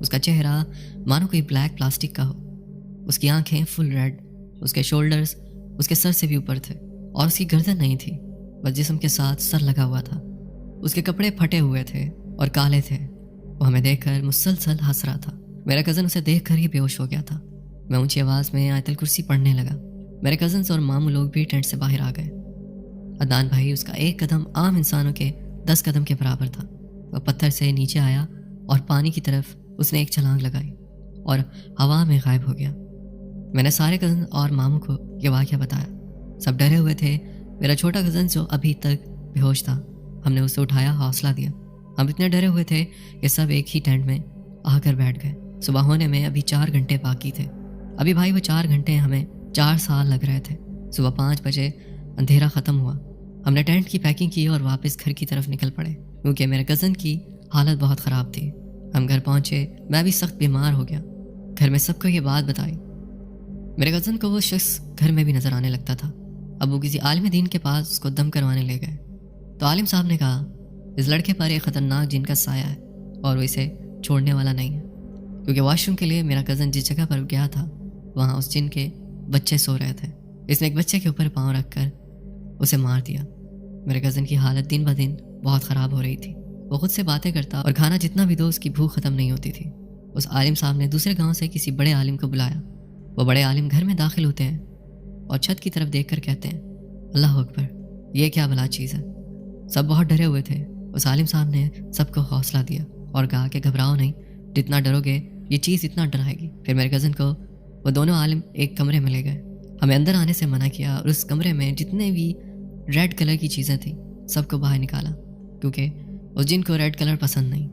اس کا چہرہ مانو کوئی بلیک پلاسٹک کا ہو، اس کی آنکھیں فل ریڈ، اس کے شولڈرز اس کے سر سے بھی اوپر تھے اور اس کی گردن نہیں تھی، بس جسم کے ساتھ سر لگا ہوا تھا۔ اس کے کپڑے پھٹے ہوئے تھے اور کالے تھے۔ وہ ہمیں دیکھ کر مسلسل ہنس رہا تھا۔ میرا کزن اسے دیکھ کر ہی بے ہوش ہو گیا تھا۔ میں اونچی آواز میں آیت الکرسی پڑھنے لگا۔ میرے کزنز اور ماموں لوگ بھی ٹینٹ سے باہر آ گئے۔ عدنان بھائی، اس کا ایک قدم عام انسانوں کے 10 قدم کے برابر تھا۔ وہ پتھر سے نیچے آیا اور پانی کی طرف اس نے ایک چھلانگ لگائی اور ہوا میں غائب ہو گیا۔ میں نے سارے کزن اور ماموں کو یہ واقعہ بتایا۔ سب ڈرے ہوئے تھے۔ میرا چھوٹا کزن جو ابھی تک بے ہوش تھا، ہم نے اسے اٹھایا، حوصلہ دیا۔ ہم اتنے ڈرے ہوئے تھے کہ سب ایک ہی ٹینٹ میں آ کر بیٹھ گئے۔ صبح ہونے میں ابھی 4 گھنٹے باقی تھے۔ ابھی بھائی وہ 4 گھنٹے ہمیں 4 سال لگ رہے تھے۔ صبح 5 بجے اندھیرا ختم ہوا۔ ہم نے ٹینٹ کی پیکنگ کی اور واپس گھر کی طرف نکل پڑے کیونکہ میرے کزن کی حالت بہت خراب تھی۔ ہم گھر پہنچے، میں بھی سخت بیمار ہو گیا۔ گھر میں سب کو یہ بات بتائی۔ میرے کزن کو وہ شخص گھر میں بھی نظر آنے لگتا تھا۔ اب وہ کسی عالم دین کے پاس اس کو دم کروانے لے گئے تو عالم صاحب نے کہا اس لڑکے پر ایک خطرناک جن کا سایہ ہے اور وہ اسے چھوڑنے والا نہیں ہے، کیونکہ واش روم کے لیے میرا کزن جس جگہ پر گیا تھا وہاں اس جن کے بچے سو رہے تھے۔ اس نے ایک بچے کے اوپر پاؤں رکھ کر اسے مار دیا۔ میرے کزن کی حالت دن بدن بہت خراب ہو رہی تھی۔ وہ خود سے باتیں کرتا اور کھانا جتنا بھی دو اس کی بھوک ختم نہیں ہوتی تھی۔ اس عالم صاحب نے دوسرے گاؤں سے کسی بڑے عالم کو بلایا۔ وہ بڑے عالم گھر میں داخل ہوتے ہیں اور چھت کی طرف دیکھ کر کہتے ہیں اللہ اکبر، یہ کیا بلا چیز ہے۔ سب بہت ڈرے ہوئے تھے۔ اس عالم صاحب نے سب کو حوصلہ دیا اور کہا کہ گھبراؤ نہیں، جتنا ڈرو گے یہ چیز اتنا ڈرائے گی۔ پھر میرے کزن کو وہ دونوں عالم ایک کمرے میں لے گئے۔ ہمیں اندر آنے سے منع کیا اور اس کمرے میں جتنے بھی ریڈ کلر کی چیزیں تھیں سب کو باہر نکالا کیونکہ اس جن کو ریڈ کلر پسند نہیں۔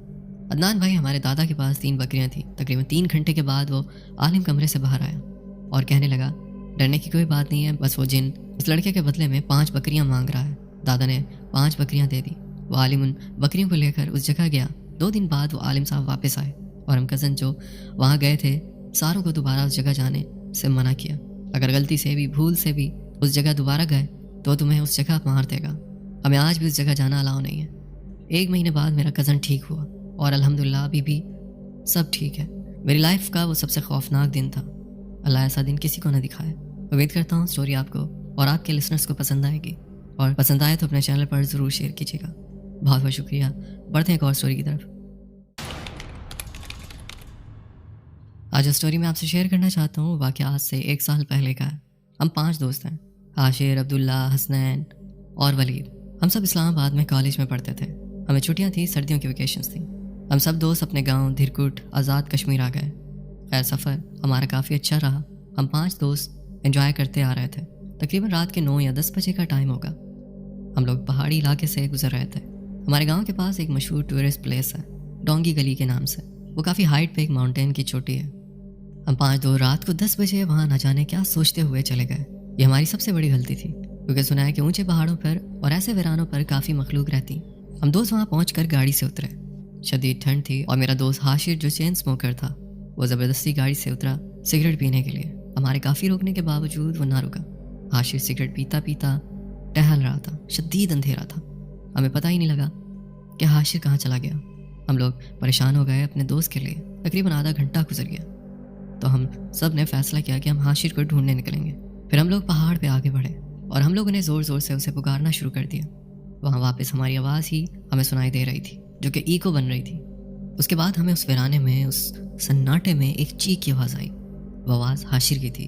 عدنان بھائی، ہمارے دادا کے پاس 3 بکریاں تھیں۔ تقریباً 3 گھنٹے کے بعد وہ عالم کمرے سے باہر آیا اور کہنے لگا ڈرنے کی کوئی بات نہیں ہے، بس وہ جن اس لڑکے کے بدلے میں 5 بکریاں مانگ رہا ہے۔ دادا نے 5 بکریاں دے دی۔ وہ عالم ان بکریوں کو لے کر اس جگہ گیا۔ 2 دن بعد وہ عالم صاحب واپس آئے اور ہم کزن جو وہاں گئے تھے ساروں کو دوبارہ اس جگہ جانے سے منع کیا۔ اگر غلطی سے بھی بھول سے بھی اس جگہ دوبارہ گئے تو تمہیں اس جگہ مار دے گا۔ ہمیں آج بھی اس جگہ جانا الاؤ نہیں ہے۔ 1 مہینے بعد میرا کزن ٹھیک ہوا اور الحمدللہ ابھی بھی سب ٹھیک ہے۔ میری لائف کا وہ سب سے خوفناک دن تھا۔ اللہ ایسا دن کسی کو نہ دکھائے۔ امید کرتا ہوں اسٹوری آپ کو اور آپ کے لسنرز کو پسند آئے گی، اور پسند آئے تو اپنے چینل پر ضرور شیئر کیجیے گا۔ بہت بہت شکریہ۔ بڑھتے ہیں ایک اور اسٹوری کی طرف۔ آج اسٹوری میں آپ سے شیئر کرنا چاہتا ہوں واقعہ آج سے 1 سال پہلے کا ہے۔ ہم 5 دوست ہیں، عاشر، عبداللہ، حسنین اور ولید۔ ہم سب اسلام آباد میں کالج میں پڑھتے تھے۔ ہمیں چھٹیاں تھیں، سردیوں کی ویکیشنز تھیں۔ ہم سب دوست اپنے گاؤں دھرکوٹ آزاد کشمیر آ گئے۔ خیر سفر ہمارا کافی اچھا رہا۔ ہم 5 دوست انجوائے کرتے آ رہے تھے۔ تقریباً رات کے 9 یا 10 بجے کا ٹائم ہوگا۔ ہم لوگ پہاڑی علاقے سے گزر رہے تھے۔ ہمارے گاؤں کے پاس ایک مشہور ٹورسٹ پلیس ہے ڈونگی گلی کے نام سے۔ وہ کافی ہائٹ پہ ایک ماؤنٹین کی چوٹی ہے۔ ہم 5 دوست رات کو 10 بجے وہاں نہ جانے کیا سوچتے ہوئے چلے گئے۔ یہ ہماری سب سے بڑی غلطی تھی کیونکہ سنا ہے کہ اونچے پہاڑوں پر اور ایسے ویرانوں پر کافی مخلوق رہتی۔ ہم دوست وہاں پہنچ کر گاڑی سے اترے۔ شدید ٹھنڈ تھی اور میرا دوست حاشر جو چین اسموکر تھا وہ زبردستی گاڑی سے اترا سگریٹ پینے کے لیے۔ ہمارے کافی روکنے کے باوجود وہ نہ رکا۔ حاشر سگریٹ پیتا پیتا ٹہل رہا تھا۔ شدید اندھیرا تھا، ہمیں پتہ ہی نہیں لگا کہ حاشر کہاں چلا گیا۔ ہم لوگ پریشان ہو گئے اپنے دوست کے لیے۔ تقریباً آدھا گھنٹہ گزر گیا تو ہم سب نے فیصلہ کیا کہ ہم حاشر کو ڈھونڈنے نکلیں گے۔ پھر ہم لوگ پہاڑ پہ آگے بڑھے اور ہم لوگوں نے زور زور سے اسے پکارنا شروع کر دیا۔ وہاں واپس ہماری آواز ہی ہمیں سنائی دے رہی تھی جو کہ ایکو بن رہی تھی۔ اس کے بعد ہمیں اس ویرانے میں، اس سناٹے میں ایک چیخ کی آواز آئی۔ وہ آواز حاشر کی تھی۔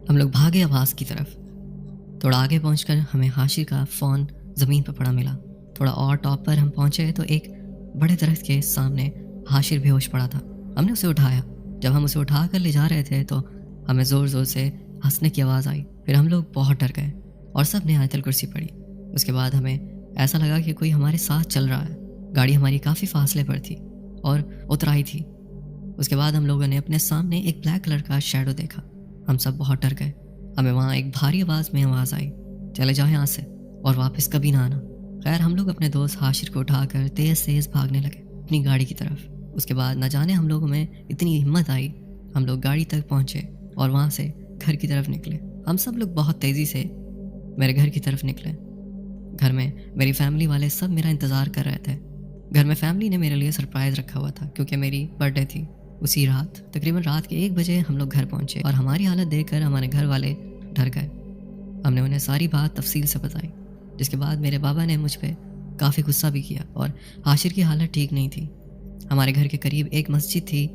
ہم لوگ بھاگے آواز کی طرف۔ تھوڑا آگے پہنچ کر ہمیں حاشر کا فون زمین پر پڑا ملا۔ تھوڑا اور ٹاپ پر ہم پہنچے تو ایک بڑے درخت کے سامنے حاشر بے ہوش پڑا تھا۔ ہم نے اسے اٹھایا۔ جب ہم اسے اٹھا کر لے جا رہے تھے تو ہمیں زور زور سے ہنسنے کی آواز آئی۔ پھر ہم لوگ بہت ڈر گئے اور سب نے آیت الکرسی پڑھی۔ اس کے بعد ہمیں ایسا لگا کہ کوئی ہمارے ساتھ چل رہا ہے۔ گاڑی ہماری کافی فاصلے پر تھی اور اترائی تھی۔ اس کے بعد ہم لوگوں نے اپنے سامنے ایک بلیک کلر کا شیڈو دیکھا۔ ہم سب بہت ڈر گئے۔ ہمیں وہاں ایک بھاری آواز میں آواز آئی، چلے جاؤ یہاں سے اور واپس کبھی نہ آنا۔ خیر ہم لوگ اپنے دوست حاشر کو اٹھا کر تیز تیز بھاگنے لگے اپنی گاڑی کی طرف۔ اس کے بعد نہ جانے ہم لوگوں میں اتنی ہمت آئی، ہم لوگ گاڑی تک پہنچے اور وہاں سے گھر کی طرف نکلے۔ ہم سب لوگ بہت تیزی سے میرے گھر کی طرف نکلے۔ گھر میں میری فیملی والے سب میرا انتظار کر رہے تھے۔ گھر میں فیملی نے میرے لیے سرپرائز رکھا ہوا تھا کیونکہ میری برتھ ڈے تھی۔ اسی رات تقریباً رات کے 1 بجے ہم لوگ گھر پہنچے اور ہماری حالت دیکھ کر ہمارے گھر والے ڈر گئے۔ ہم نے انہیں ساری بات تفصیل سے بتائی، جس کے بعد میرے بابا نے مجھ پہ کافی غصہ بھی کیا اور حاشر کی حالت ٹھیک نہیں تھی۔ ہمارے گھر کے قریب ایک مسجد تھی،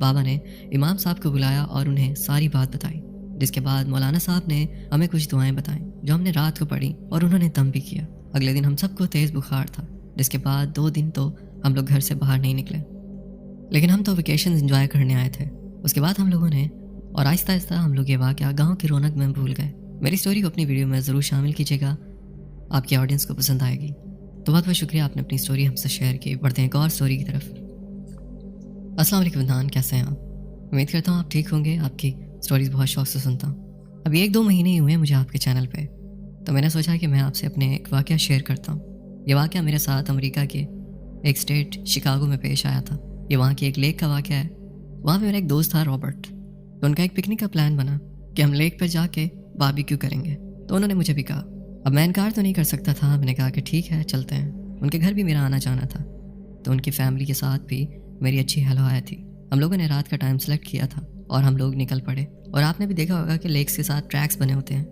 بابا نے امام صاحب کو بلایا اور انہیں ساری بات بتائی، جس کے بعد مولانا صاحب نے ہمیں کچھ دعائیں بتائیں جو ہم نے رات کو پڑھی اور انہوں نے دم بھی کیا۔ اگلے دن ہم سب کو تیز بخار تھا، جس کے بعد 2 دن تو ہم لوگ گھر سے باہر نہیں نکلے، لیکن ہم تو ویکیشن انجوائے کرنے آئے تھے۔ اس کے بعد ہم لوگوں نے اور آہستہ آہستہ ہم لوگ یہ واقعہ گاؤں کی رونق میں بھول گئے۔ میری سٹوری کو اپنی ویڈیو میں ضرور شامل کیجیے گا، آپ کی آڈینس کو پسند آئے گی۔ تو بہت بہت شکریہ، آپ نے اپنی سٹوری ہم سے شیئر کی۔ بڑھتے ہیں ایک اور سٹوری کی طرف۔ السلام علیکم عدنان، کیسے ہیں آپ؟ امید کرتا ہوں آپ ٹھیک ہوں گے، آپ کی سٹوریز بہت شوق سے سنتا ہوں۔ ابھی 1-2 مہینے ہی ہوئے ہیں مجھے آپ کے چینل پہ، تو میں نے سوچا کہ میں آپ سے اپنے ایک واقعہ شیئر کرتا ہوں۔ یہ واقعہ میرے ساتھ امریکہ کے ایک اسٹیٹ شکاگو میں پیش آیا تھا۔ یہ وہاں کی ایک لیک کا واقعہ ہے۔ وہاں پہ میرا ایک دوست تھا رابرٹ، تو ان کا ایک پکنک کا پلان بنا کہ ہم لیک پر جا کے باربیکیو کریں گے۔ تو انہوں نے مجھے بھی کہا، اب میں انکار تو نہیں کر سکتا تھا، میں نے کہا کہ ٹھیک ہے چلتے ہیں۔ ان کے گھر بھی میرا آنا جانا تھا، تو ان کی فیملی کے ساتھ بھی میری اچھی ہیلو ہائے تھی۔ ہم لوگوں نے رات کا ٹائم سلیکٹ کیا تھا اور ہم لوگ نکل پڑے۔ اور آپ نے بھی دیکھا ہوگا کہ لیکس کے ساتھ ٹریکس بنے ہوتے ہیں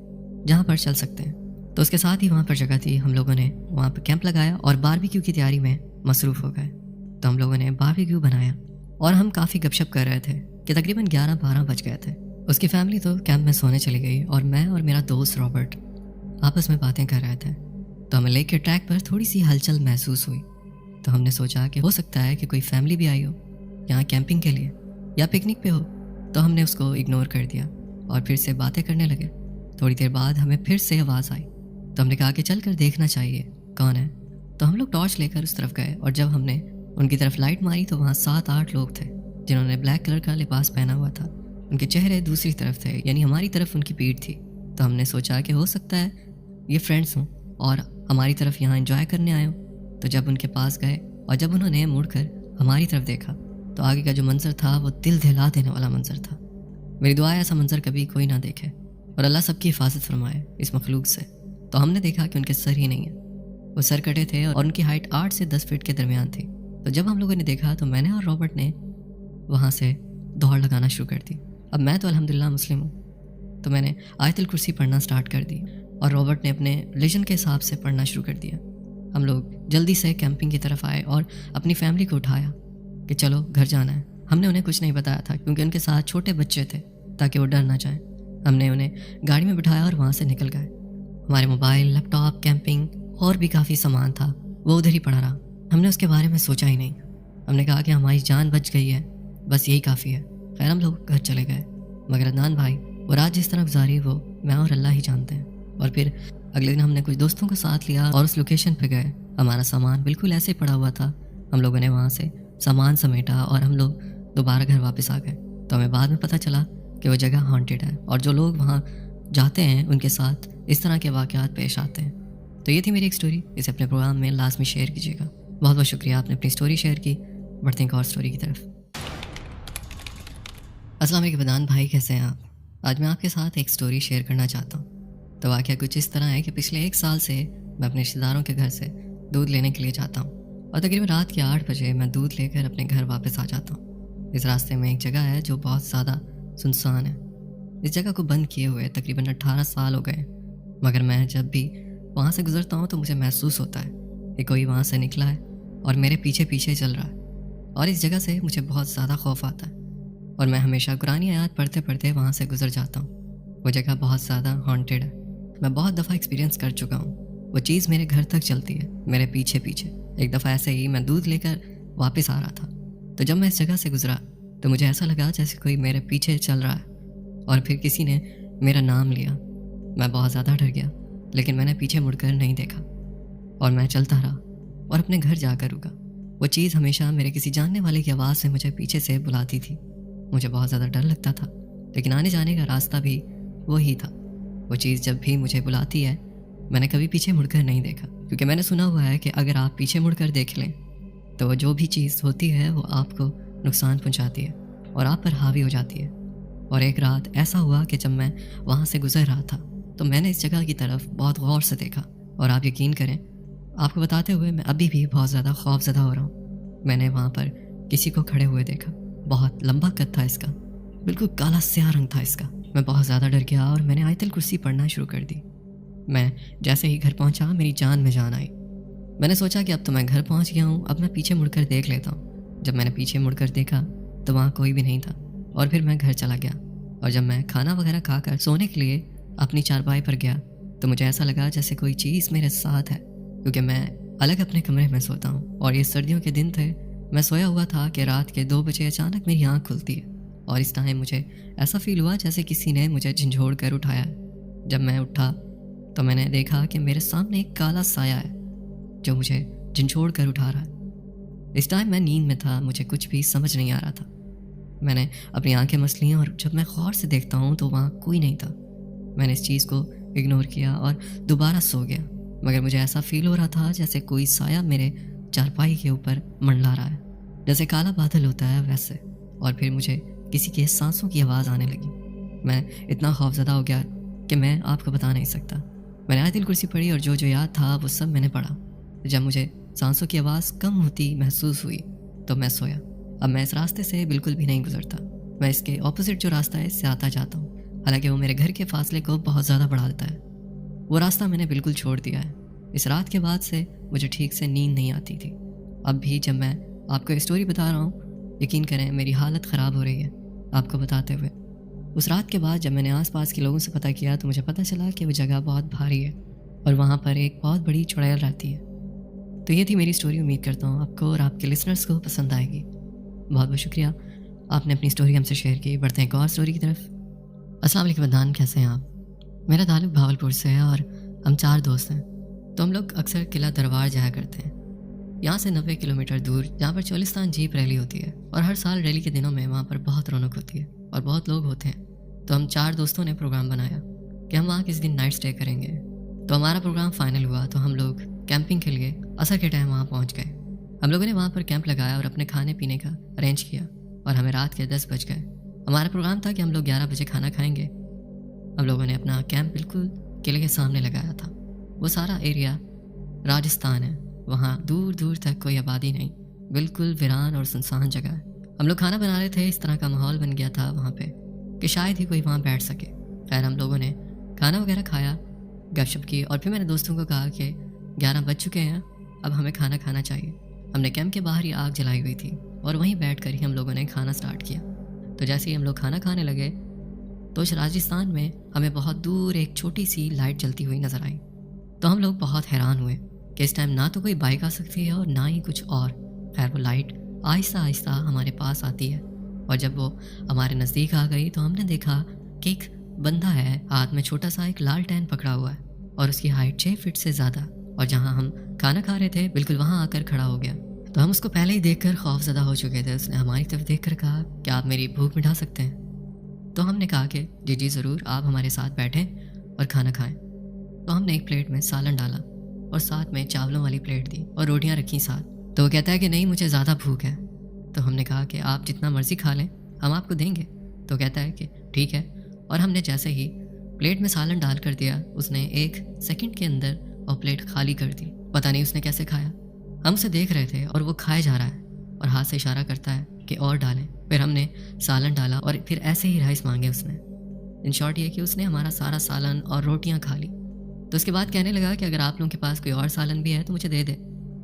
جہاں پر چل سکتے ہیں، تو اس کے ساتھ ہی وہاں پر جگہ تھی۔ ہم لوگوں نے وہاں پہ کیمپ لگایا اور باربیکیو کی تیاری میں مصروف ہو گئے۔ تو ہم لوگوں نے باربیکیو بنایا اور ہم کافی گپ شپ کر رہے تھے کہ تقریباً 11-12 بج گئے تھے۔ اس کی فیملی تو کیمپ میں سونے چلی گئی اور میں اور میرا دوست رابرٹ آپس میں باتیں کر رہے تھے۔ تو ہمیں لیک کے ٹریک پر تھوڑی سی ہلچل محسوس ہوئی، تو ہم نے سوچا کہ ہو سکتا ہے کہ کوئی فیملی بھی آئی ہو یہاں کیمپنگ کے لیے یا پکنک پہ ہو۔ تو ہم نے اس کو اگنور کر دیا اور پھر سے باتیں کرنے لگے۔ تھوڑی دیر بعد ہمیں پھر سے آواز آئی، تو ہم نے کہا کہ چل کر دیکھنا چاہیے کون ہے۔ تو ہم لوگ ٹارچ لے کر اس طرف گئے اور جب ہم نے ان کی طرف لائٹ ماری تو وہاں 7-8 لوگ تھے جنہوں نے بلیک کلر کا لباس پہنا ہوا تھا۔ ان کے چہرے دوسری طرف تھے، یعنی ہماری طرف ان کی پیٹھ تھی۔ تو ہم نے سوچا کہ ہو سکتا ہے یہ فرینڈس ہوں اور ہماری طرف یہاں انجوائے کرنے آئے ہوں۔ تو جب ان کے پاس گئے اور جب انہوں نے مڑ کر ہماری طرف دیکھا تو آگے کا جو منظر تھا وہ دل دہلا دینے والا منظر تھا۔ میری دعا ہے ایسا منظر کبھی کوئی نہ دیکھے اور اللہ سب کی حفاظت فرمائے اس مخلوق سے۔ تو ہم نے دیکھا کہ ان کے سر ہی نہیں ہیں، وہ سر کٹے تھے اور ان کی ہائٹ 8 سے 10 فٹ کے درمیان تھی۔ تو جب ہم لوگوں نے دیکھا تو میں نے اور رابرٹ نے وہاں سے دوڑ لگانا شروع کر دی۔ اب میں تو الحمدللہ مسلم ہوں، تو میں نے آیت الکرسی پڑھنا سٹارٹ کر دی اور رابرٹ نے اپنے ریلیجن کے حساب سے پڑھنا شروع کر دیا۔ ہم لوگ جلدی سے کیمپنگ کی طرف آئے اور اپنی فیملی کو اٹھایا کہ چلو گھر جانا ہے۔ ہم نے انہیں کچھ نہیں بتایا تھا کیونکہ ان کے ساتھ چھوٹے بچے تھے تاکہ وہ ڈر نہ جائیں۔ ہم نے انہیں گاڑی میں بٹھایا اور وہاں سے نکل گئے۔ ہمارے موبائل، لیپ ٹاپ، کیمپنگ اور بھی کافی سامان تھا، وہ ادھر ہی پڑا رہا۔ ہم نے اس کے بارے میں سوچا ہی نہیں۔ ہم نے کہا کہ ہماری جان بچ گئی ہے، بس یہی کافی ہے۔ خیر ہم لوگ گھر چلے گئے، مگر عدنان بھائی وہ رات جس طرح گزاری وہ میں اور اللہ ہی جانتے ہیں۔ اور پھر اگلے دن ہم نے کچھ دوستوں کو ساتھ لیا اور اس لوکیشن پہ گئے۔ ہمارا سامان بالکل ایسے پڑا ہوا تھا۔ ہم لوگوں نے وہاں سے سامان سمیٹا اور ہم لوگ دوبارہ گھر واپس آ گئے۔ تو ہمیں بعد میں پتہ چلا کہ وہ جگہ ہانٹیڈ ہے اور جو لوگ وہاں جاتے ہیں ان کے ساتھ اس طرح کے واقعات پیش آتے ہیں۔ تو یہ تھی میری ایک سٹوری، اسے اپنے پروگرام میں لازمی شیئر کیجیے گا۔ بہت بہت شکریہ، آپ نے اپنی سٹوری شیئر کی۔ بڑھتے ہیں ایک اور سٹوری کی طرف۔ السلام علیکم عدنان بھائی، کیسے ہیں آپ؟ آج میں آپ کے ساتھ ایک سٹوری شیئر کرنا چاہتا ہوں۔ تو واقعہ کچھ اس طرح ہے کہ پچھلے 1 سال سے میں اپنے رشتہ داروں کے گھر سے دودھ لینے کے لیے جاتا ہوں اور تقریباً رات کے 8 بجے میں دودھ لے کر اپنے گھر واپس آ جاتا ہوں۔ اس راستے میں ایک جگہ ہے جو بہت زیادہ سنسان ہے۔ اس جگہ کو بند کیے ہوئے تقریباً 18 سال ہو گئے، مگر میں جب بھی وہاں سے گزرتا ہوں تو مجھے محسوس ہوتا ہے کہ کوئی وہاں سے نکلا ہے اور میرے پیچھے پیچھے چل رہا ہے، اور اس جگہ سے مجھے بہت زیادہ خوف آتا ہے اور میں ہمیشہ قرآنی آیات پڑھتے پڑھتے وہاں سے گزر جاتا ہوں۔ وہ جگہ بہت زیادہ ہانٹیڈ ہے، میں بہت دفعہ ایکسپیرینس کر چکا ہوں۔ وہ چیز میرے گھر تک چلتی ہے، میرے پیچھے پیچھے۔ ایک دفعہ ایسے ہی میں دودھ لے کر واپس آ رہا تھا، تو جب میں اس جگہ سے گزرا تو مجھے ایسا لگا جیسے کوئی میرے پیچھے چل رہا ہے، اور پھر کسی نے میرا نام لیا۔ میں بہت زیادہ ڈر گیا، لیکن میں نے پیچھے مڑ کر نہیں دیکھا اور میں چلتا رہا اور اپنے گھر جا کر رکا۔ وہ چیز ہمیشہ میرے کسی جاننے والے کی آواز سے مجھے پیچھے سے بلاتی تھی۔ مجھے بہت زیادہ ڈر لگتا تھا، لیکن آنے جانے کا راستہ بھی وہی تھا۔ وہ چیز جب بھی مجھے بلاتی ہے میں نے کبھی پیچھے مڑ کر نہیں دیکھا، کیونکہ میں نے سنا ہوا ہے کہ اگر آپ پیچھے مڑ کر دیکھ لیں تو وہ جو بھی چیز ہوتی ہے وہ آپ کو نقصان پہنچاتی ہے اور آپ پر حاوی ہو جاتی ہے۔ اور ایک رات ایسا ہوا کہ جب میں وہاں سے گزر رہا تھا تو میں نے اس جگہ کی طرف بہت غور سے دیکھا، اور آپ یقین کریں، آپ کو بتاتے ہوئے میں ابھی بھی بہت زیادہ خوف زدہ ہو رہا ہوں۔ میں نے وہاں پر کسی کو کھڑے ہوئے دیکھا بہت لمبا قد تھا اس کا، بالکل کالا سیاہ رنگ تھا اس کا۔ میں بہت زیادہ ڈر گیا اور میں نے آیت الکرسی پڑھنا شروع کر دی۔ میں جیسے ہی گھر پہنچا میری جان میں جان آئی۔ میں نے سوچا کہ اب تو میں گھر پہنچ گیا ہوں، اب میں پیچھے مڑ کر دیکھ لیتا ہوں۔ جب میں نے پیچھے مڑ کر دیکھا تو وہاں کوئی بھی نہیں تھا، اور پھر میں گھر چلا گیا۔ اور جب میں کھانا وغیرہ کھا کر سونے کے لیے اپنی چارپائی پر گیا تو مجھے ایسا لگا جیسے کوئی چیز میرے ساتھ ہے، کیونکہ میں الگ اپنے کمرے میں سوتا ہوں اور یہ سردیوں کے دن تھے۔ میں سویا ہوا تھا کہ رات کے 2 بجے اچانک میری آنکھ کھلتی ہے، اور اس ٹائم مجھے ایسا فیل ہوا جیسے کسی نے مجھے جھنجھوڑ کر اٹھایا ہے۔ جب میں اٹھا تو میں نے دیکھا کہ میرے سامنے ایک کالا سایہ ہے جو مجھے جھنجھوڑ کر اٹھا رہا ہے۔ اس ٹائم میں نیند میں تھا، مجھے کچھ بھی سمجھ نہیں آ رہا تھا۔ میں نے اپنی آنکھیں مس لیں اور جب میں غور سے دیکھتا ہوں تو وہاں کوئی نہیں تھا۔ میں نے اس چیز کو اگنور کیا اور دوبارہ سو گیا، مگر مجھے ایسا فیل ہو رہا تھا جیسے کوئی سایہ میرے چارپائی کے اوپر منڈلا رہا ہے، جیسے کالا بادل ہوتا ہے ویسے۔ اور پھر مجھے کسی کے سانسوں کی آواز آنے لگی۔ میں اتنا خوفزدہ ہو گیا کہ میں آپ کو بتا نہیں سکتا۔ میں نے آیت الکرسی پڑھی اور جو یاد تھا وہ سب میں نے پڑھا۔ جب مجھے سانسوں کی آواز کم ہوتی محسوس ہوئی تو میں سویا۔ اب میں اس راستے سے بالکل بھی نہیں گزرتا، میں اس کے اپوزٹ جو راستہ ہے اس سے آتا جاتا ہوں، حالانکہ وہ میرے گھر کے فاصلے کو بہت زیادہ بڑھا دیتا ہے۔ وہ راستہ میں نے بالکل چھوڑ دیا ہے۔ اس رات کے بعد سے مجھے ٹھیک سے نیند نہیں آتی تھی۔ اب بھی جب میں آپ کو اسٹوری بتا رہا ہوں، یقین کریں میری حالت خراب ہو رہی ہے آپ کو بتاتے ہوئے۔ اس رات کے بعد جب میں نے آس پاس کے لوگوں سے پتہ کیا تو مجھے پتہ چلا کہ وہ جگہ بہت بھاری ہے اور وہاں پر ایک بہت بڑی چڑیل رہتی ہے۔ تو یہ تھی میری اسٹوری۔ امید کرتا ہوں آپ کو اور آپ کے لسنرز کو پسند آئے گی۔ بہت بہت شکریہ، آپ نے اپنی اسٹوری ہم سے شیئر کی۔ بڑھتے ہیں ایک اور اسٹوری کی طرف۔ السلام علیکم عدنان، کیسے ہیں آپ؟ میرا تعلق بھاولپور سے ہے اور ہم 4 دوست ہیں۔ تو ہم لوگ اکثر قلعہ دربار جایا کرتے ہیں، یہاں سے 90 کلومیٹر دور، جہاں پر چولستان جیپ ریلی ہوتی ہے، اور ہر سال ریلی کے دنوں میں وہاں پر بہت رونق ہوتی ہے اور بہت لوگ ہوتے ہیں۔ تو ہم 4 دوستوں نے پروگرام بنایا کہ ہم وہاں کسی دن نائٹ اسٹے کریں گے۔ تو ہمارا پروگرام فائنل ہوا تو ہم لوگ کیمپنگ کے لیے عصر کے ٹائم وہاں پہنچ گئے۔ ہم لوگوں نے وہاں پر کیمپ لگایا اور اپنے کھانے پینے کا ارینج کیا، اور ہمیں رات کے 10 بج گئے۔ ہمارا پروگرام تھا کہ ہم لوگ 11 بجے کھانا کھائیں گے۔ ہم لوگوں نے اپنا کیمپ بالکل قلعے کے سامنے لگایا تھا۔ وہ سارا ایریا راجستھان ہے، وہاں دور دور تک کوئی آبادی نہیں، بالکل ویران اور سنسان جگہ ہے۔ ہم لوگ کھانا بنا رہے تھے، اس طرح کا ماحول بن گیا تھا وہاں پہ کہ شاید ہی کوئی وہاں بیٹھ سکے۔ خیر ہم لوگوں نے کھانا وغیرہ کھایا، گپ شپ کی، اور پھر میں نے دوستوں کو کہا کہ 11 بج چکے ہیں، اب ہمیں کھانا کھانا چاہیے۔ ہم نے کیمپ کے باہر ہی آگ جلائی ہوئی تھی اور وہیں بیٹھ کر ہی ہم لوگوں نے کھانا سٹارٹ کیا۔ تو جیسے ہی ہم لوگ کھانا کھانے لگے تو اس راجستھان میں ہمیں بہت دور ایک چھوٹی سی لائٹ جلتی ہوئی نظر آئی۔ تو ہم لوگ بہت حیران ہوئے کہ اس ٹائم نہ تو کوئی بائک آ سکتی ہے اور نہ ہی کچھ اور۔ خیر وہ لائٹ آہستہ آہستہ ہمارے پاس آتی ہے، اور جب وہ ہمارے نزدیک آ گئی تو ہم نے دیکھا کہ ایک بندہ ہے، ہاتھ میں چھوٹا سا ایک لالٹین پکڑا ہوا ہے، اور اس کی ہائٹ 6 فٹ سے زیادہ، اور جہاں ہم کھانا کھا رہے تھے بالکل وہاں آ کر کھڑا ہو گیا۔ تو ہم اس کو پہلے ہی دیکھ کر خوف زدہ ہو چکے تھے۔ اس نے ہماری طرف دیکھ کر کہا کہ آپ میری بھوک مٹا سکتے ہیں؟ تو ہم نے کہا کہ جی ضرور، آپ ہمارے ساتھ بیٹھیں اور کھانا کھائیں۔ تو ہم نے ایک پلیٹ میں سالن ڈالا اور ساتھ میں چاولوں والی پلیٹ دی اور روٹیاں رکھیں ساتھ۔ تو وہ کہتا ہے کہ نہیں مجھے زیادہ بھوک ہے۔ تو ہم نے کہا کہ آپ جتنا مرضی کھا لیں، ہم آپ کو دیں گے۔ تو کہتا ہے کہ ٹھیک ہے، اور ہم نے جیسے ہی پلیٹ میں سالن ڈال کر دیا، اس نے 1 سیکنڈ کے اندر وہ پلیٹ خالی کر دی۔ پتہ نہیں اس نے کیسے کھایا، ہم اسے دیکھ رہے تھے، اور وہ کھائے جا رہا ہے اور ہاتھ سے اشارہ کرتا ہے کہ اور ڈالیں۔ پھر ہم نے سالن ڈالا اور پھر ایسے ہی رائس مانگے اس نے۔ ان شارٹ یہ کہ اس نے ہمارا سارا سالن اور روٹیاں کھا لی۔ تو اس کے بعد کہنے لگا کہ اگر آپ لوگوں کے پاس کوئی اور سالن بھی ہے تو مجھے دے دے۔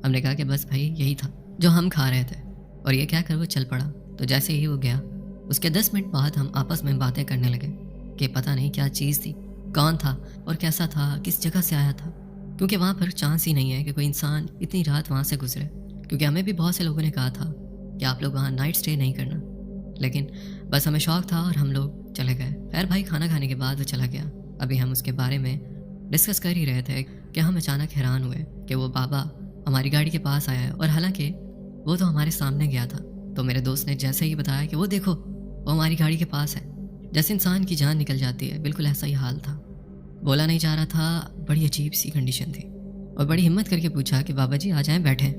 ہم نے کہا کہ بس بھائی یہی تھا جو ہم کھا رہے تھے، اور یہ کہہ کر وہ چل پڑا۔ تو جیسے ہی وہ گیا، اس کے 10 منٹ بعد ہم آپس میں باتیں کرنے لگے کہ پتہ نہیں کیا چیز تھی، کون تھا اور کیسا تھا، کس جگہ سے آیا تھا، کیونکہ وہاں پر چانس ہی نہیں ہے کہ کوئی انسان اتنی رات وہاں سے گزرے۔ کیونکہ ہمیں بھی بہت سے لوگوں نے کہا تھا کہ آپ لوگ وہاں نائٹ سٹے نہیں کرنا، لیکن بس ہمیں شوق تھا اور ہم لوگ چلے گئے۔ خیر بھائی کھانا کھانے کے بعد وہ چلا گیا۔ ابھی ہم اس کے بارے میں ڈسکس کر ہی رہے تھے کہ ہم اچانک حیران ہوئے کہ وہ بابا ہماری گاڑی کے پاس آیا ہے، اور حالانکہ وہ تو ہمارے سامنے گیا تھا۔ تو میرے دوست نے جیسے ہی بتایا کہ وہ دیکھو وہ ہماری گاڑی کے پاس ہے، جیسے انسان کی جان نکل جاتی ہے، بالکل ایسا ہی حال تھا۔ بولا نہیں جا رہا تھا، بڑی عجیب سی کنڈیشن تھی، اور بڑی ہمت کر کے پوچھا کہ بابا جی آ جائیں بیٹھیں۔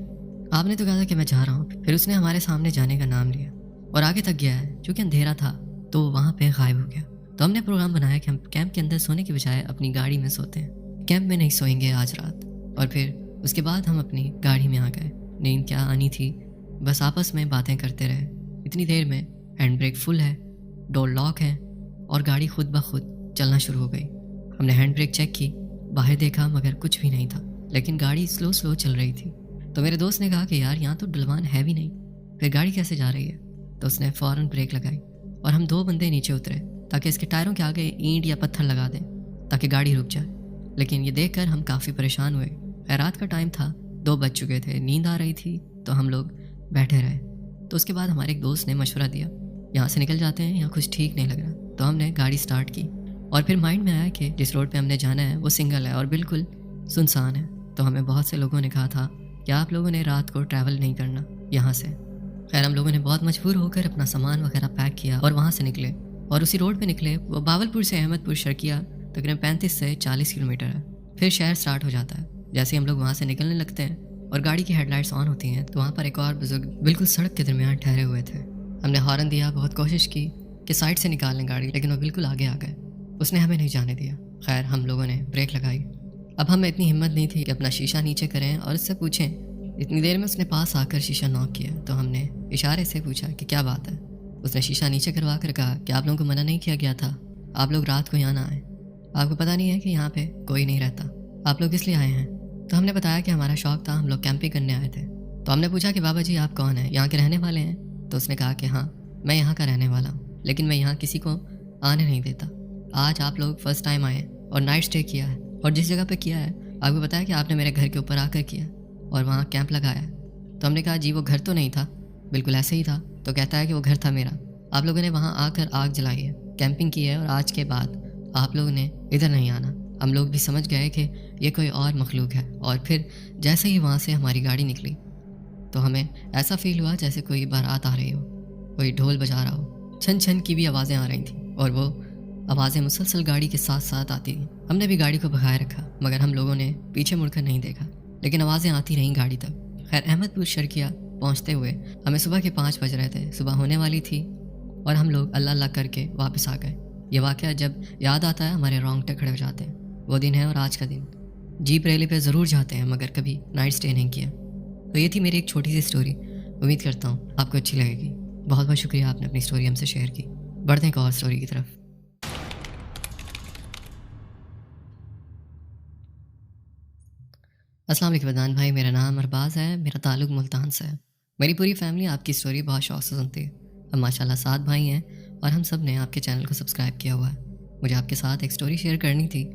آپ نے تو کہا تھا کہ میں جا رہا ہوں۔ پھر اس نے ہمارے سامنے جانے کا نام لیا اور آگے تک گیا ہے، چونکہ اندھیرا تھا تو وہ وہاں پہ غائب ہو گیا۔ تو ہم نے پروگرام بنایا کہ ہم کیمپ کے اندر سونے کی بجائے اپنی گاڑی میں سوتے ہیں، کیمپ میں نہیں سوئیں گے آج رات۔ اور پھر اس کے بعد ہم اپنی گاڑی میں آ گئے۔ نیند کیا آنی تھی، بس آپس میں باتیں کرتے رہے۔ اتنی دیر میں ہینڈ بریک فل ہے، ڈور لاک ہے اور گاڑی خود بخود چلنا شروع ہو گئی۔ ہم نے ہینڈ بریک چیک کی، باہر دیکھا مگر کچھ بھی نہیں تھا، لیکن گاڑی سلو چل رہی تھی۔ تو میرے دوست نے کہا کہ یار یہاں تو ڈلوان ہے بھی نہیں، پھر گاڑی کیسے جا رہی ہے؟ تو اس نے فوراً بریک لگائی اور ہم 2 بندے نیچے اترے تاکہ اس کے ٹائروں کے آگے اینٹ یا پتھر لگا دیں تاکہ گاڑی رک جائے، لیکن یہ دیکھ کر ہم کافی پریشان ہوئے۔ رات کا ٹائم تھا، 2 بج چکے تھے، نیند آ رہی تھی، تو ہم لوگ بیٹھے رہے۔ تو اس کے بعد ہمارے ایک دوست نے مشورہ دیا، یہاں سے نکل جاتے ہیں، یہاں کچھ ٹھیک نہیں لگ رہا۔ تو ہم نے گاڑی سٹارٹ کی اور پھر مائنڈ میں آیا کہ جس روڈ پہ ہم نے جانا ہے وہ سنگل ہے اور بالکل سنسان ہے۔ تو ہمیں بہت سے لوگوں نے کہا تھا کہ آپ لوگوں نے رات کو ٹریول نہیں کرنا یہاں سے۔ خیر ہم لوگوں نے بہت مجبور ہو کر اپنا سامان وغیرہ پیک کیا اور وہاں سے نکلے، اور اسی روڈ پہ نکلے۔ وہ باولپور سے احمد پور شرکیہ تقریباً 35 سے 40 کلومیٹر ہے، پھر شہر سٹارٹ ہو جاتا ہے۔ جیسے ہم لوگ وہاں سے نکلنے لگتے ہیں اور گاڑی کی ہیڈ لائٹس آن ہوتی ہیں تو وہاں پر ایک اور بزرگ بالکل سڑک کے درمیان ٹھہرے ہوئے تھے۔ ہم نے ہارن دیا، بہت کوشش کی کہ سائڈ سے نکال لیں گاڑی، لیکن وہ بالکل آگے آ گئے، اس نے ہمیں نہیں جانے دیا۔ خیر ہم لوگوں نے بریک لگائی۔ اب ہمیں اتنی ہمت نہیں تھی کہ اپنا شیشہ نیچے کریں اور اس سے پوچھیں۔ اتنی دیر میں اس نے پاس آ کر شیشہ نوک کیا، تو ہم نے اشارے سے پوچھا کہ کیا بات ہے۔ اس نے شیشہ نیچے کروا کر کہا کہ آپ لوگوں کو منع نہیں کیا گیا تھا، آپ لوگ رات کو یہاں نہ آئیں، آپ کو پتہ نہیں ہے کہ یہاں پہ کوئی نہیں رہتا، آپ لوگ اس لیے آئے ہیں؟ تو ہم نے بتایا کہ ہمارا شوق تھا، ہم لوگ کیمپنگ کرنے آئے تھے۔ تو ہم نے پوچھا کہ بابا جی آپ کون ہیں، یہاں کے رہنے والے ہیں؟ تو اس نے کہا کہ ہاں میں یہاں کا رہنے والا ہوں، لیکن میں یہاں کسی کو آنے نہیں دیتا۔ آج آپ لوگ فرسٹ ٹائم آئے اور نائٹ اسٹے کیا ہے، اور جس جگہ پہ کیا ہے آپ کو بتایا کہ آپ نے میرے گھر کے اوپر آ کر کیا اور وہاں کیمپ لگایا ہے۔ تو ہم نے کہا جی وہ گھر تو نہیں تھا، بالکل ایسے ہی تھا۔ تو کہتا ہے کہ وہ گھر تھا میرا، آپ لوگوں نے وہاں آ کر آگ جلائی ہے، کیمپنگ کی ہے، اور آج کے بعد آپ لوگوں نے ادھر نہیں آنا۔ ہم لوگ بھی سمجھ گئے کہ یہ کوئی اور مخلوق ہے، اور پھر جیسے ہی وہاں سے ہماری گاڑی نکلی تو ہمیں ایسا فیل ہوا جیسے کوئی بارات آ رہی ہو، کوئی ڈھول بجا رہا ہو، چھن چھن کی بھی آوازیں آ رہی تھیں، اور وہ آوازیں مسلسل گاڑی کے ساتھ ساتھ آتی تھیں۔ ہم نے بھی گاڑی کو بھگائے رکھا، مگر ہم لوگوں نے پیچھے مڑ کر نہیں دیکھا، لیکن آوازیں آتی رہیں گاڑی تک۔ خیر احمد پور شرکیہ پہنچتے ہوئے ہمیں صبح کے 5 بج رہے تھے، صبح ہونے والی تھی، اور ہم لوگ اللہ اللہ کر کے واپس آ گئے۔ یہ واقعہ جب یاد آتا ہے ہمارے رونگٹے کھڑے ہو جاتے ہیں۔ وہ دن ہے اور آج کا دن۔ جیپ ریلی پہ ضرور جاتے ہیں مگر کبھی نائٹ اسٹے نہیں کیا۔ تو یہ تھی میری ایک چھوٹی سی اسٹوری، امید کرتا ہوں آپ کو اچھی لگے گی۔ بہت بہت شکریہ آپ نے اپنی اسٹوری ہم سے شیئر کی۔ بڑھتے ہیں ایک اور اسٹوری کی طرف۔ السلام علیکم بدان بھائی، میرا نام ارباز ہے، میرا تعلق ملتان سے ہے۔ میری پوری فیملی آپ کی اسٹوری بہت شوق سے سنتی ہے۔ ہم ماشاءاللہ 7 بھائی ہیں اور ہم سب نے آپ کے چینل کو سبسکرائب کیا ہوا ہے۔ مجھے آپ کے ساتھ ایک اسٹوری شیئر کرنی تھی۔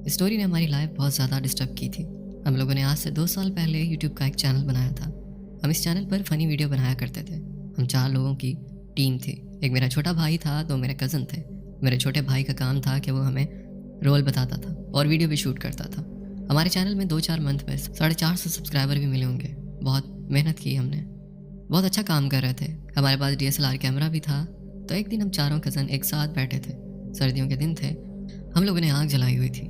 اسٹوری نے ہماری لائف بہت زیادہ ڈسٹرب کی تھی۔ ہم لوگوں نے آج سے 2 سال پہلے یوٹیوب کا ایک چینل بنایا تھا۔ ہم اس چینل پر فنی ویڈیو بنایا کرتے تھے۔ ہم 4 لوگوں کی ٹیم تھی، ایک میرا چھوٹا بھائی تھا، 2 میرے کزن تھے۔ میرے چھوٹے بھائی کا کام تھا کہ وہ ہمیں رول بتاتا تھا اور ویڈیو بھی شوٹ کرتا تھا۔ ہمارے چینل میں 2-4 منتھ میں 450 سبسکرائبر بھی ملے ہوں گے۔ بہت محنت کی ہم نے، بہت اچھا کام کر رہے تھے۔ ہمارے پاس DSLR کیمرہ بھی تھا۔ تو ایک دن ہم 4 کزن ایک ساتھ بیٹھے تھے، سردیوں کے دن تھے، ہم لوگوں نے آگ جلائی ہوئی تھی۔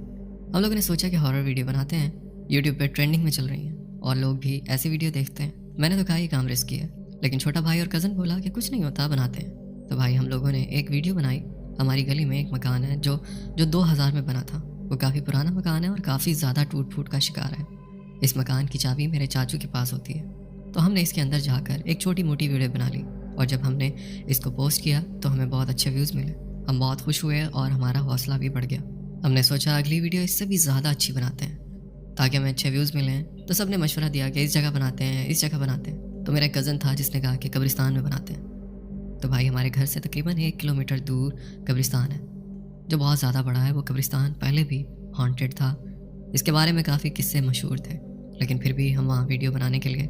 ہم لوگوں نے سوچا کہ ہارر ویڈیو بناتے ہیں، یوٹیوب پہ ٹرینڈنگ میں چل رہی ہیں اور لوگ بھی ایسی ویڈیو دیکھتے ہیں۔ میں نے تو کہا یہ کام رسکی ہے، لیکن چھوٹا بھائی اور کزن بولا کہ کچھ نہیں ہوتا، بناتے ہیں۔ تو بھائی ہم لوگوں نے ایک ویڈیو بنائی۔ ہماری گلی میں ایک مکان ہے جو 2000 میں بنا تھا۔ وہ کافی پرانا مکان ہے اور کافی زیادہ ٹوٹ پھوٹ کا شکار ہے۔ اس مکان کی چابی میرے چاچو کے پاس ہوتی ہے۔ تو ہم نے اس کے اندر جا کر ایک چھوٹی موٹی ویڈیو بنا لی، اور جب ہم نے اس کو پوسٹ کیا تو ہمیں بہت اچھے ویوز ملے۔ ہم بہت خوش ہوئے اور ہمارا حوصلہ بھی بڑھ گیا۔ ہم نے سوچا اگلی ویڈیو اس سے بھی زیادہ اچھی بناتے ہیں تاکہ ہمیں اچھے ویوز ملیں۔ تو سب نے مشورہ دیا کہ اس جگہ بناتے ہیں، اس جگہ بناتے ہیں۔ تو میرا ایک کزن تھا جس نے کہا کہ قبرستان میں بناتے ہیں۔ تو بھائی ہمارے گھر سے تقریباً 1 کلومیٹر دور قبرستان ہے جو بہت زیادہ بڑا ہے۔ وہ قبرستان پہلے بھی ہانٹیڈ تھا، اس کے بارے میں کافی قصے مشہور تھے، لیکن پھر بھی ہم وہاں ویڈیو بنانے کے لیے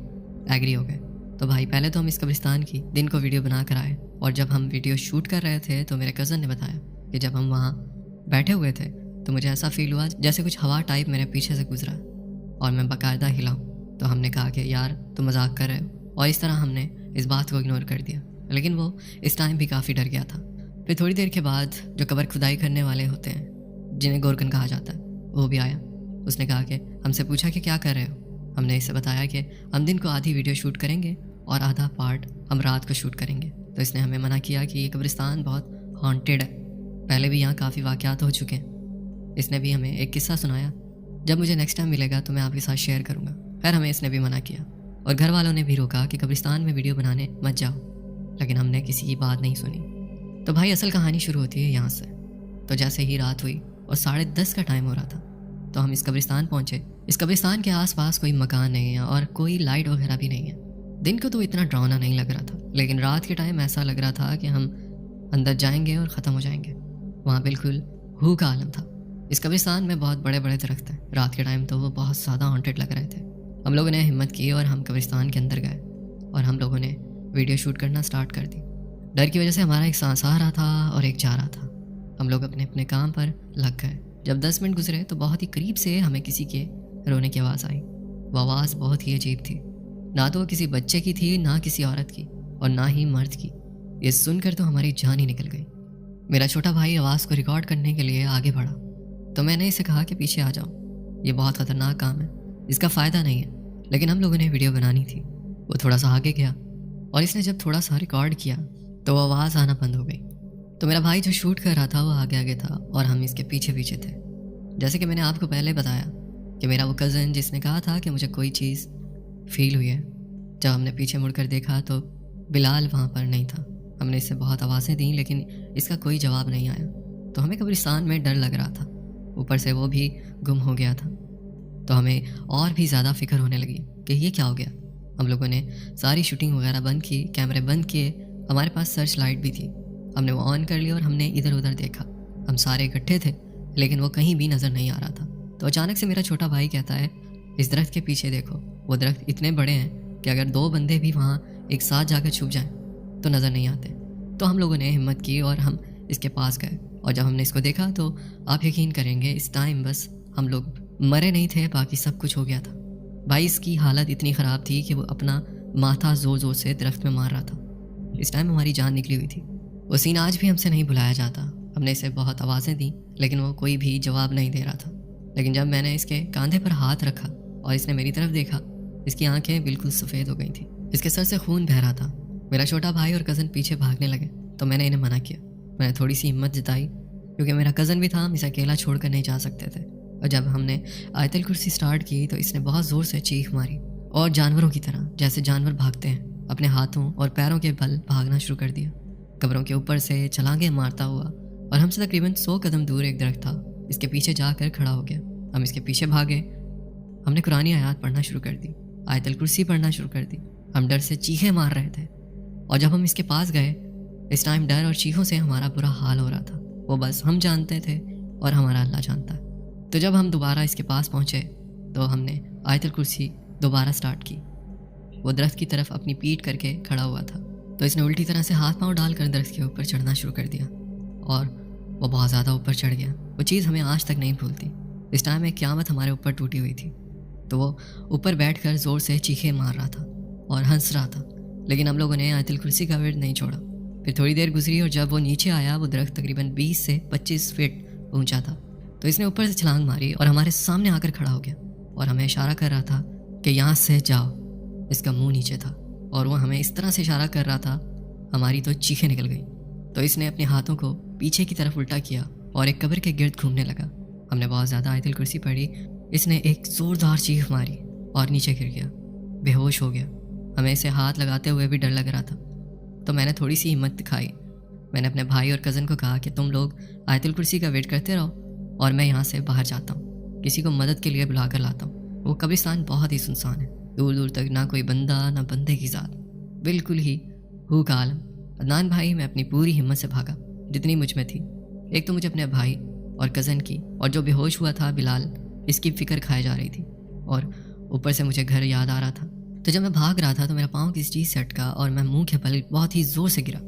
ایگری ہو گئے۔ تو بھائی پہلے تو ہم اس قبرستان کی دن کو ویڈیو بنا کر آئے، اور جب ہم ویڈیو شوٹ کر رہے تھے تو میرے کزن نے بتایا کہ جب ہم وہاں بیٹھے ہوئے تھے تو مجھے ایسا فیل ہوا جیسے کچھ ہوا ٹائپ میرے پیچھے سے گزرا اور میں باقاعدہ ہلا ہوں۔ تو ہم نے کہا کہ یار تم مذاق کر رہے ہو، اور اس طرح ہم نے اس بات کو اگنور کر دیا، لیکن وہ اس ٹائم بھی کافی ڈر گیا تھا۔ پھر تھوڑی دیر کے بعد جو قبر کھدائی کرنے والے ہوتے ہیں جنہیں گورکن کہا جاتا ہے وہ بھی آیا۔ اس نے کہا کہ ہم سے پوچھا کہ کیا کر رہے ہو۔ ہم نے اسے بتایا کہ ہم دن کو آدھی ویڈیو شوٹ کریں گے اور آدھا پارٹ ہم رات کو شوٹ کریں گے۔ تو اس نے ہمیں منع کیا کہ یہ قبرستان بہت ہانٹیڈ ہے، پہلے بھی یہاں کافی واقعات ہو چکے ہیں۔ اس نے بھی ہمیں ایک قصہ سنایا، جب مجھے نیکسٹ ٹائم ملے گا تو میں آپ کے ساتھ شیئر کروں گا۔ خیر ہمیں اس نے بھی منع کیا، اور گھر والوں نے بھی روکا کہ قبرستان میں ویڈیو بنانے مت جاؤ۔ لیکن ہم نے کسی کی بات نہیں سنی۔ تو بھائی اصل کہانی شروع ہوتی ہے یہاں سے۔ تو جیسے ہی رات ہوئی اور 10:30 کا ٹائم ہو رہا تھا تو ہم اس قبرستان پہنچے۔ اس قبرستان کے آس پاس کوئی مکان نہیں ہے اور کوئی لائٹ وغیرہ بھی نہیں ہے۔ دن کو تو اتنا ڈراؤنا نہیں لگ رہا تھا، لیکن رات کے ٹائم ایسا لگ رہا تھا کہ ہم اندر جائیں گے اور ختم ہو جائیں گے۔ وہاں بالکل ہو کا عالم تھا۔ اس قبرستان میں بہت بڑے بڑے درخت ہیں۔ رات کے ٹائم تو وہ بہت زیادہ ہانٹڈ لگ رہے تھے۔ ہم لوگوں نے ہمت کی اور ہم قبرستان کے اندر گئے اور ہم لوگوں نے ویڈیو شوٹ کرنا سٹارٹ کر دی۔ ڈر کی وجہ سے ہمارا ایک سانس آ رہا تھا اور ایک جا رہا تھا۔ ہم لوگ اپنے اپنے کام پر لگ گئے۔ جب 10 منٹ گزرے تو بہت ہی قریب سے ہمیں کسی کے رونے کی آواز آئی۔ وہ آواز بہت ہی عجیب تھی، نہ تو وہ کسی بچے کی تھی، نہ کسی عورت کی، اور نہ ہی مرد کی۔ یہ سن کر تو ہماری جان ہی نکل گئی۔ میرا چھوٹا بھائی آواز کو ریکارڈ کرنے کے لیے آگے بڑھا تو میں نے اسے کہا کہ پیچھے آ جاؤ، یہ بہت خطرناک کام ہے، اس کا فائدہ نہیں ہے۔ لیکن ہم لوگوں نے ویڈیو بنانی تھی۔ وہ تھوڑا سا آگے گیا اور اس نے جب تھوڑا سا ریکارڈ کیا تو وہ آواز آنا بند ہو گئی۔ تو میرا بھائی جو شوٹ کر رہا تھا وہ آگے آگے تھا اور ہم اس کے پیچھے پیچھے تھے۔ جیسے کہ میں نے آپ کو پہلے بتایا کہ میرا وہ کزن جس نے کہا تھا کہ مجھے کوئی چیز فیل ہوئی ہے، جب ہم نے پیچھے مڑ کر دیکھا تو بلال وہاں پر نہیں تھا۔ ہم نے اس سے بہت آوازیں دیں لیکن اس کا کوئی جواب نہیں آیا۔ تو ہمیں قبرستان میں ڈر لگ رہا تھا، اوپر سے وہ بھی گم ہو گیا تھا۔ تو ہمیں اور بھی زیادہ فکر ہونے لگی کہ یہ کیا ہو گیا۔ ہم لوگوں نے ساری شوٹنگ وغیرہ بند کی، کیمرے بند کیے، ہمارے پاس سرچ لائٹ بھی تھی، ہم نے وہ آن کر لی اور ہم نے ادھر ادھر دیکھا۔ ہم سارے اکٹھے تھے لیکن وہ کہیں بھی نظر نہیں آ رہا تھا۔ تو اچانک سے میرا چھوٹا بھائی کہتا ہے اس درخت کے پیچھے دیکھو، وہ درخت اتنے بڑے ہیں کہ اگر 2 بندے بھی وہاں ایک ساتھ جا کر چھپ جائیں تو نظر نہیں آتے۔ تو ہم لوگوں نے ہمت کی اور ہم اس کے پاس گئے، اور جب ہم نے اس کو دیکھا تو آپ یقین کریں گے اس ٹائم بس ہم لوگ مرے نہیں تھے، باقی سب کچھ ہو گیا تھا۔ بھائی اس کی حالت اتنی خراب تھی کہ وہ اپنا ماتھا زور زور سے درخت میں مار رہا تھا۔ اس ٹائم ہماری جان نکلی ہوئی تھی۔ وہ سین آج بھی ہم سے نہیں بھلایا جاتا۔ ہم نے اسے بہت آوازیں دیں لیکن وہ کوئی بھی جواب نہیں دے رہا تھا۔ لیکن جب میں نے اس کے کاندھے پر ہاتھ رکھا اور اس نے میری طرف دیکھا، اس کی آنکھیں بالکل سفید ہو گئی تھیں، اس کے سر سے خون بہہ رہا تھا۔ میرا چھوٹا بھائی اور کزن پیچھے بھاگنے لگے تو میں نے انہیں منع کیا۔ میں نے تھوڑی سی ہمت جتائی کیونکہ میرا کزن بھی تھا، ہم اسے اکیلا چھوڑ کر نہیں جا سکتے تھے۔ اور جب ہم نے آیت الکرسی سٹارٹ کی تو اس نے بہت زور سے چیخ ماری اور جانوروں کی طرح، جیسے جانور بھاگتے ہیں، اپنے ہاتھوں اور پیروں کے بل بھاگنا شروع کر دیا، قبروں کے اوپر سے چھلانگیں مارتا ہوا۔ اور ہم سے تقریباً 100 قدم دور ایک درخت تھا، اس کے پیچھے جا کر کھڑا ہو گیا۔ ہم اس کے پیچھے بھاگے، ہم نے قرآنی آیات پڑھنا شروع کر دی، آیت الکرسی پڑھنا شروع کر دی۔ ہم ڈر سے چیخیں مار رہے تھے، اور جب ہم اس کے پاس گئے اس ٹائم ڈر اور چیخوں سے ہمارا برا حال ہو رہا تھا۔ وہ بس ہم جانتے تھے اور ہمارا اللہ جانتا ہے۔ تو جب ہم دوبارہ اس کے پاس پہنچے تو ہم نے آیت الکرسی دوبارہ سٹارٹ کی۔ وہ درخت کی طرف اپنی پیٹھ کر کے کھڑا ہوا تھا تو اس نے الٹی طرح سے ہاتھ پاؤں ڈال کر درخت کے اوپر چڑھنا شروع کر دیا، اور وہ بہت زیادہ اوپر چڑھ گیا۔ وہ چیز ہمیں آج تک نہیں بھولتی۔ اس ٹائم ایک قیامت ہمارے اوپر ٹوٹی ہوئی تھی۔ تو وہ اوپر بیٹھ کر زور سے چیخیں مار رہا تھا اور ہنس رہا تھا، لیکن ہم لوگوں نے آیت الکرسی کا ورد نہیں چھوڑا۔ پھر تھوڑی دیر گزری اور جب وہ نیچے آیا وہ درخت تقریباً 20 سے 25 فٹ اونچا تھا۔ تو اس نے اوپر سے چھلانگ ماری اور ہمارے سامنے آ کر کھڑا ہو گیا اور ہمیں اشارہ کر رہا تھا کہ یہاں سے جاؤ۔ اس کا منہ نیچے تھا اور وہ ہمیں اس طرح سے اشارہ کر رہا تھا، ہماری تو چیخیں نکل گئیں۔ تو اس نے اپنے ہاتھوں کو پیچھے کی طرف الٹا کیا اور ایک قبر کے گرد گھومنے لگا۔ ہم نے بہت زیادہ آیت الکرسی پڑھی۔ اس نے ایک زوردار چیخ ماری اور نیچے گر گیا، بے ہوش ہو گیا۔ ہمیں اسے ہاتھ لگاتے ہوئے بھی ڈر لگ رہا تھا۔ تو میں نے تھوڑی سی ہمت دکھائی۔ میں نے اپنے بھائی اور کزن کو کہا کہ تم لوگ آیت الکرسی کا ویٹ کرتے رہو اور میں یہاں سے باہر جاتا ہوں، کسی کو مدد کے لیے بلا کر لاتا ہوں۔ وہ قبرستان بہت ہی سنسان ہے، دور دور تک نہ کوئی بندہ نہ بندے کی ذات، بالکل ہی ہو کا عالم۔ عدنان بھائی میں اپنی پوری ہمت سے بھاگا جتنی مجھ میں تھی۔ ایک تو مجھے اپنے بھائی اور کزن کی اور جو بے ہوش ہوا تھا بلال، اس کی فکر کھائے جا رہی تھی، اور اوپر سے مجھے گھر یاد آ رہا تھا۔ تو جب میں بھاگ رہا تھا تو میرا پاؤں کسی چیز سے اٹکا اور میں منہ کے بل بہت ہی زور سے گرا۔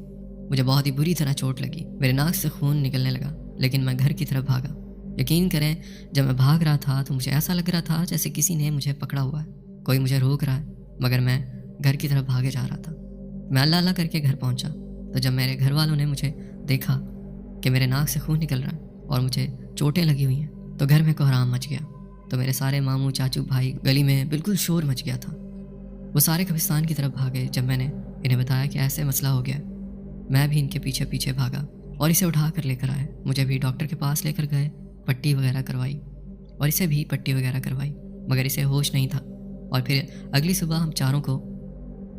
مجھے بہت ہی بری طرح چوٹ لگی، میرے ناک سے خون نکلنے لگا، لیکن میں گھر کی طرف بھاگا۔ یقین کریں جب میں بھاگ رہا تھا تو مجھے ایسا لگ رہا تھا جیسے کسی نے مجھے پکڑا ہوا ہے، کوئی مجھے روک رہا ہے، مگر میں گھر کی طرف بھاگے جا رہا تھا۔ میں اللہ اللہ کر کے گھر پہنچا تو جب میرے گھر والوں نے مجھے دیکھا کہ میرے ناک سے خون نکل رہا ہے اور مجھے چوٹیں لگی ہوئی ہیں تو گھر میں کوہرام مچ گیا۔ تو میرے سارے ماموں چاچو بھائی گلی میں بالکل شور مچ گیا تھا۔ وہ سارے قبرستان کی طرف بھاگے۔ جب میں نے انہیں بتایا کہ ایسے مسئلہ ہو گیا، میں بھی ان کے پیچھے پیچھے بھاگا اور اسے اٹھا کر لے کر آئے۔ مجھے بھی ڈاکٹر کے پاس لے کر گئے، پٹی وغیرہ کروائی اور اسے بھی پٹی وغیرہ کروائی، مگر اسے ہوش نہیں تھا۔ اور پھر اگلی صبح ہم چاروں کو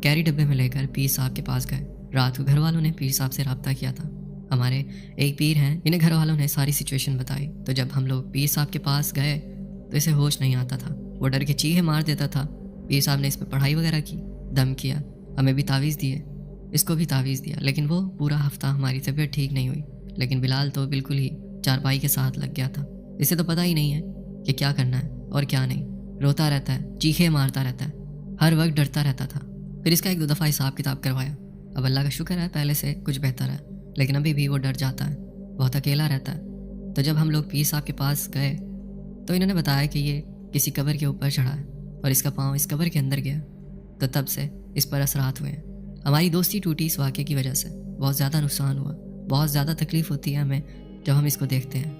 کیری ڈبے میں لے کر پیر صاحب کے پاس گئے رات کو گھر والوں نے پیر صاحب سے رابطہ کیا تھا. ہمارے ایک پیر ہیں، انہیں گھر والوں نے ساری سچویشن بتائی. تو جب ہم لوگ پیر صاحب کے پاس گئے تو اسے ہوش نہیں آتا تھا، وہ ڈر کے چیخیں مار دیتا تھا. پیر صاحب نے اس پہ پڑھائی وغیرہ کی، دم کیا، ہمیں بھی تعویذ دیے، اس کو بھی تعویذ دیا، لیکن وہ پورا ہفتہ ہماری طبیعت ٹھیک نہیں ہوئی. لیکن بلال تو بالکل ہی چارپائی کے ساتھ لگ گیا تھا. اسے تو پتہ ہی نہیں ہے کہ کیا کرنا ہے اور کیا نہیں. روتا رہتا ہے، چیخیں مارتا رہتا ہے، ہر وقت ڈرتا رہتا تھا. پھر اس کا ایک دو دفعہ حساب کتاب کروایا. اب اللہ کا شکر ہے پہلے سے کچھ بہتر ہے، لیکن ابھی بھی وہ ڈر جاتا ہے، بہت اکیلا رہتا ہے. تو جب ہم لوگ پیر صاحب کے پاس گئے تو انہوں نے بتایا کہ یہ کسی قبر کے اوپر چڑھا ہے اور اس کا پاؤں اس قبر کے اندر گیا. تو تب سے اس پر اثرات ہوئے ہیں. ہماری دوستی ٹوٹی اس واقعے کی وجہ سے. بہت زیادہ نقصان ہوا، بہت زیادہ تکلیف ہوتی ہے ہمیں جب ہم اس کو دیکھتے ہیں.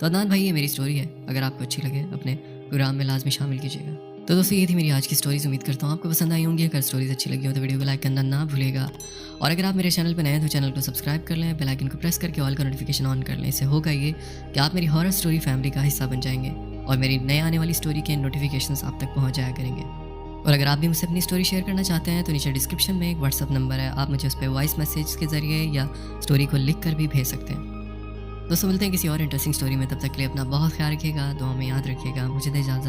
تو عدنان بھائی یہ میری سٹوری ہے، اگر آپ کو اچھی لگے اپنے پروگرام میں لازمی شامل کیجیے گا. تو دوستو یہ تھی میری آج کی سٹوریز. امید کرتا ہوں آپ کو پسند آئی ہوں گی. اگر سٹوریز اچھی لگی ہو تو ویڈیو کو لائک کرنا نہ بھولے گا، اور اگر آپ میرے چینل پہ نئے ہیں تو چینل کو سبسکرائب کر لیں، بیل آئکن کو پریس کر کے آل کا نوٹیفیکیشن آن کر لیں. اس سے ہوگا یہ کہ آپ میری ہارر سٹوری فیملی کا حصہ بن جائیں گے اور میری نئے آنے والی سٹوری کے نوٹیفیکیشنز آپ تک پہنچ جایا کریں گے. اور اگر آپ بھی مجھ سے اپنی سٹوری شیئر کرنا چاہتے ہیں تو نیچے ڈسکرپشن میں ایک واٹس ایپ نمبر ہے، آپ مجھے اس پہ وائس میسیج کے ذریعے یا سٹوری کو لکھ کر بھی بھیج سکتے ہیں. دوستوں ملتے ہیں کسی اور انٹرسٹنگ سٹوری میں، تب تک کے لیے اپنا بہت خیال رکھیے گا، دعاؤں میں یاد رکھیے گا. مجھے دے اجازت.